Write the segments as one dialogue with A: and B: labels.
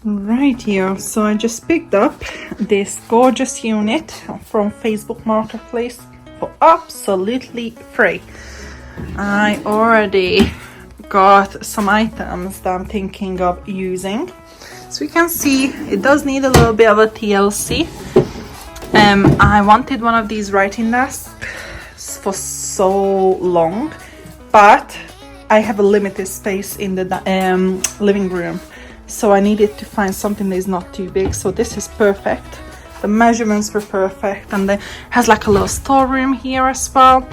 A: Right here, so I just picked up this gorgeous unit from Facebook Marketplace for absolutely free. I already got some items that I'm thinking of using. So you can see it does need a little bit of a TLC. I wanted one of these writing desks for so long, but I have a limited space in the living room, so I needed to find something that is not too big. So this is perfect. The measurements were perfect, and it has like a little storeroom here as well.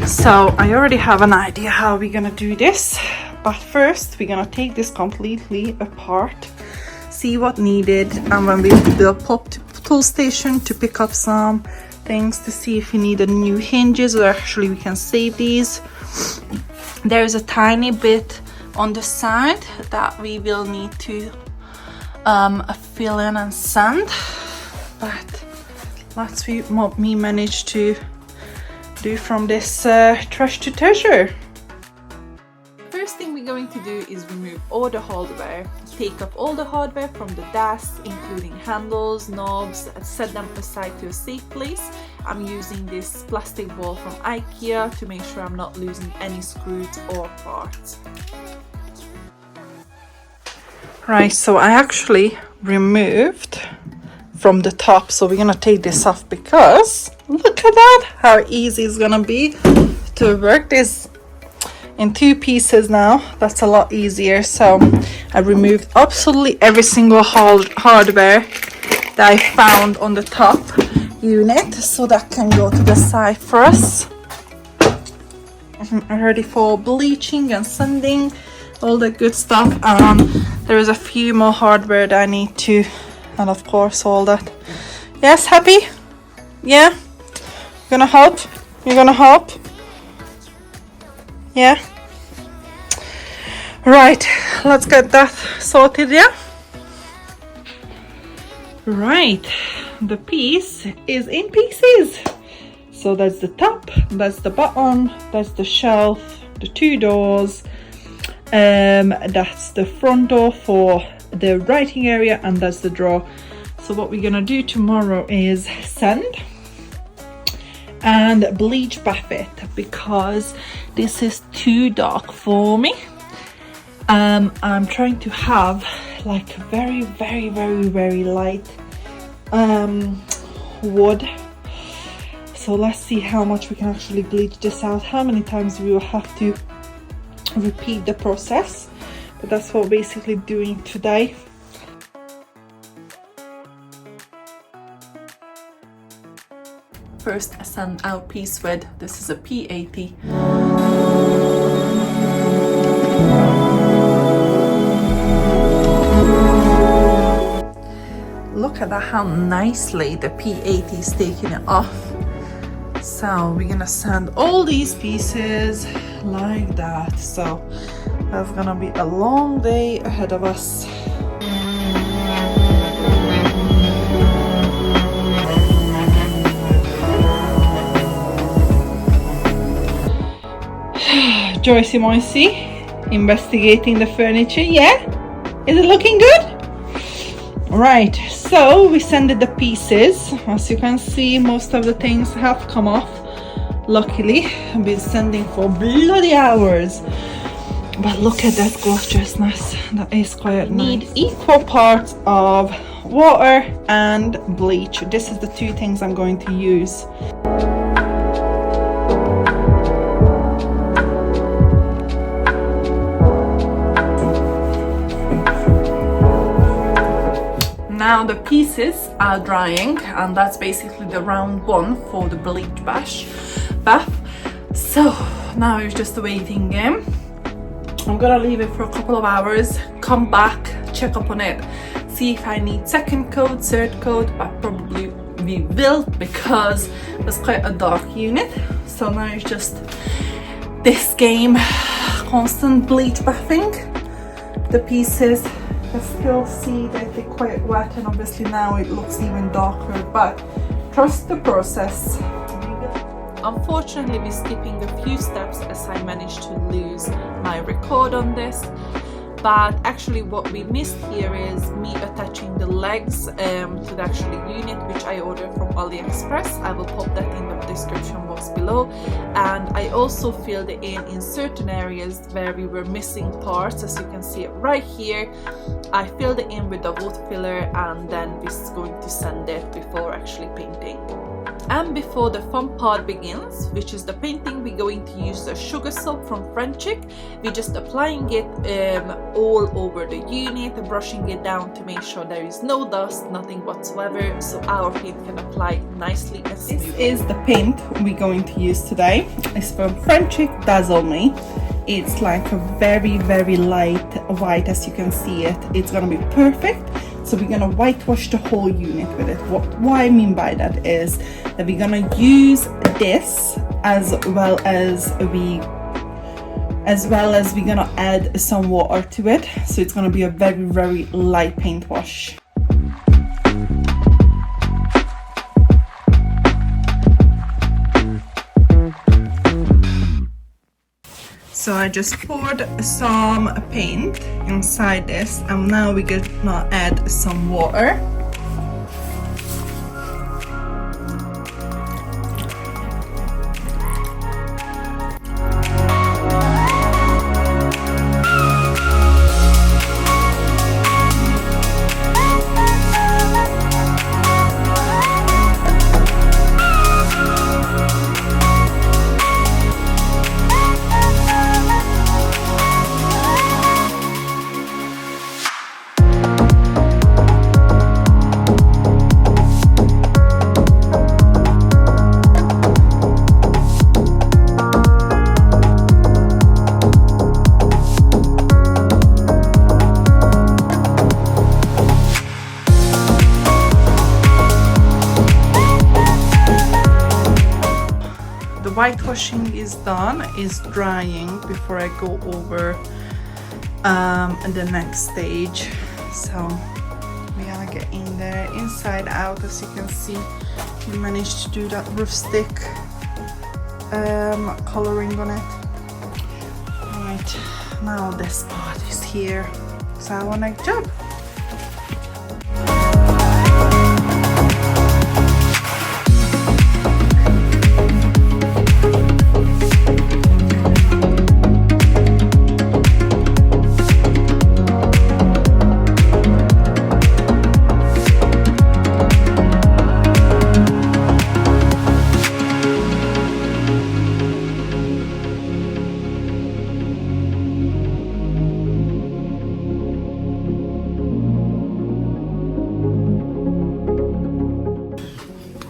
A: So I already have an idea how we're gonna do this, but first we're gonna take this completely apart, see what needed, and when we will pop to tool station to pick up some things to see if we need a new hinges, or actually we can save these. There's a tiny bit on the side that we will need to fill in and sand, but let's see what me managed to do from this trash to treasure. First thing we're going to do is remove all the hardware. Take up all the hardware from the desk, including handles, knobs, and set them aside to a safe place. I'm using this plastic ball from IKEA to make sure I'm not losing any screws or parts. Right, so I actually removed from the top, so we're gonna take this off because look at that, how easy it's gonna be to work this in two pieces now. That's a lot easier. So I removed absolutely every single hardware that I found on the top unit, so that can go to the side for us. I'm ready for bleaching and sanding, all the good stuff. There is a few more hardware that I need to, and of course all that. Yes, happy? Yeah? Gonna help? You're gonna help? Yeah? Right, let's get that sorted, yeah? Right, the piece is in pieces. So that's the top, that's the bottom, that's the shelf, the two doors, that's the front door for the writing area, and that's the drawer. So what we're gonna do tomorrow is sand and bleach buff it, because this is too dark for me. I'm trying to have like very light wood. So let's see how much we can actually bleach this out, how many times we will have to repeat the process, but that's what we're basically doing today. First, I sand out piece with, this is a P80. Look at that, how nicely the P80 is taking it off. So we're gonna sand all these pieces like that. So that's gonna be a long day ahead of us. Joycey Moisey investigating the furniture. Yeah, is it looking good? Right, so we sanded the pieces. As you can see, most of the things have come off. Luckily, I've been sanding for bloody hours, but look at that gorgeousness. That is quite nice. Need equal parts of water and bleach. This is the two things I'm going to use. Now the pieces are drying, and that's basically the round one for the bleach bath. So now it's just a waiting game. I'm gonna leave it for a couple of hours, come back, check up on it, see if I need second coat, third coat, but probably we will, because it's quite a dark unit. So now it's just this game, constant bleach bathing the pieces. I still see that they're quite wet, and obviously now it looks even darker, but trust the process. Unfortunately, we're skipping a few steps as I managed to lose my record on this, but actually what we missed here is me attaching the legs to the actual unit, which I ordered from AliExpress. I will pop that in the description box below. And I also filled it in certain areas where we were missing parts, as you can see it right here. I filled it in with the wood filler, and then we're going to sand it before actually painting. And before the fun part begins, which is the painting, we're going to use the sugar soap from Frenchic. We're just applying it all over the unit, brushing it down to make sure there is no dust, nothing whatsoever, so our paint can apply nicely and smoothly. This is the paint we're going to use today. It's from Frenchic Dazzle Me. It's like a very, very light white, as you can see it. It's gonna be perfect. So we're gonna whitewash the whole unit with it. What I mean by that is that we're gonna use this as well as we're gonna add some water to it. So it's gonna be a very, very light paint wash. So I just poured some paint inside this, and now we're gonna add some water. Whitewashing is done, is drying before I go over the next stage. So we gotta get in there inside out. As you can see, we managed to do that rustic coloring on it. Right, now this part is here, so I wanna job.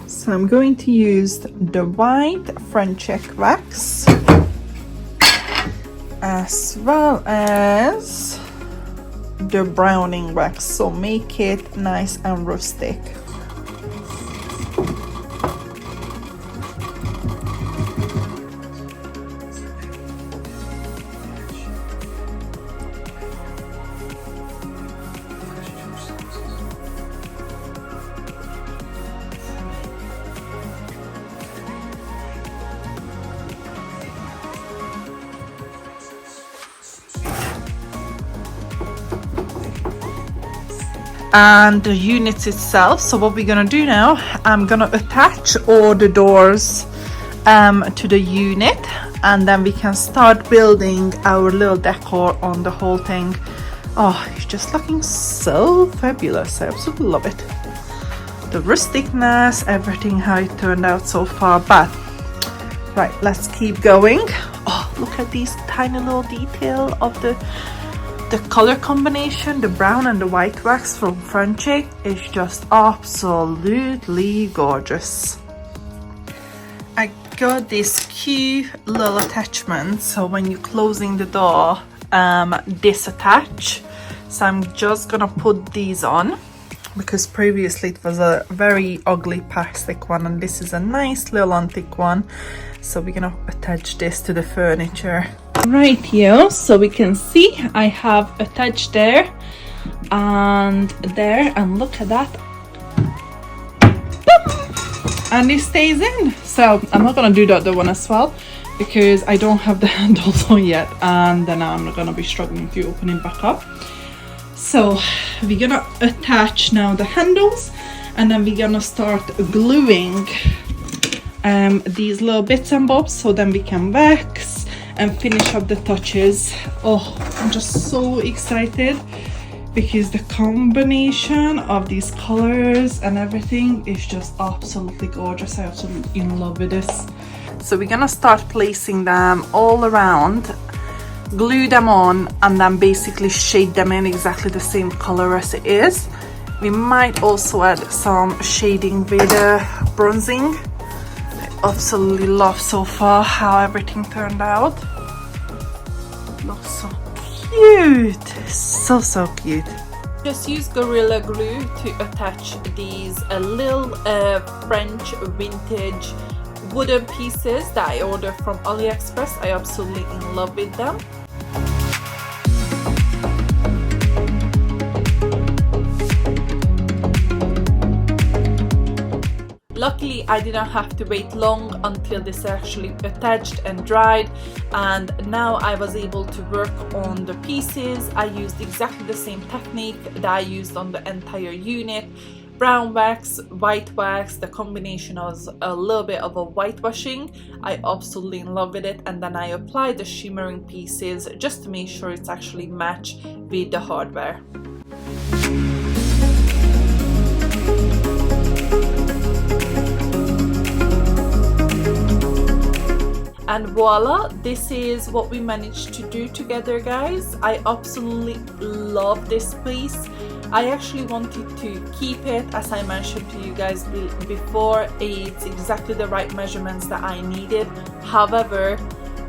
A: So I'm going to use the white Frenchic wax as well as the browning wax, so make it nice and rustic. And the units itself. So what we're gonna do now, I'm gonna attach all the doors to the unit, and then we can start building our little decor on the whole thing. Oh, it's just looking so fabulous. I absolutely love it. The rusticness, everything, how it turned out so far. But right, let's keep going. Oh, look at these tiny little detail of the color combination. The brown and the white wax from Frenchic is just absolutely gorgeous. I got this cute little attachment, so when you're closing the door, disattach. So I'm just gonna put these on, because previously it was a very ugly plastic one, and this is a nice little antique one. So we're gonna attach this to the furniture. Right here, so we can see I have attached there and there, and look at that. Boom! And it stays in. So I'm not gonna do the other one as well, because I don't have the handles on yet, and then I'm gonna be struggling to open it back up. So we're gonna attach now the handles, and then we're gonna start gluing these little bits and bobs, so then we can wax and finish up the touches. Oh, I'm just so excited because the combination of these colors and everything is just absolutely gorgeous. I'm absolutely in love with this. So we're gonna start placing them all around, glue them on, and then basically shade them in exactly the same color as it is. We might also add some shading with bronzing. I absolutely love so far how everything turned out. Looks so cute, so cute. Just use Gorilla Glue to attach these little French vintage wooden pieces that I ordered from AliExpress. I absolutely in love with them. Luckily, I didn't have to wait long until this actually attached and dried, and now I was able to work on the pieces. I used exactly the same technique that I used on the entire unit. Brown wax, white wax, the combination of a little bit of a whitewashing. I absolutely in love with it, and then I applied the shimmering pieces just to make sure it's actually match with the hardware. And voila, this is what we managed to do together, guys. I absolutely love this piece. I actually wanted to keep it, as I mentioned to you guys before. It's exactly the right measurements that I needed. However,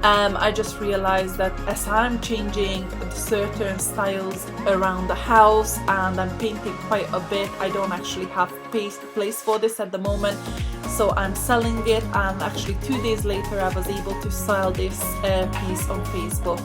A: I just realized that as I'm changing certain styles around the house and I'm painting quite a bit, I don't actually have place for this at the moment. So I'm selling it, and actually 2 days later I was able to sell this piece on Facebook.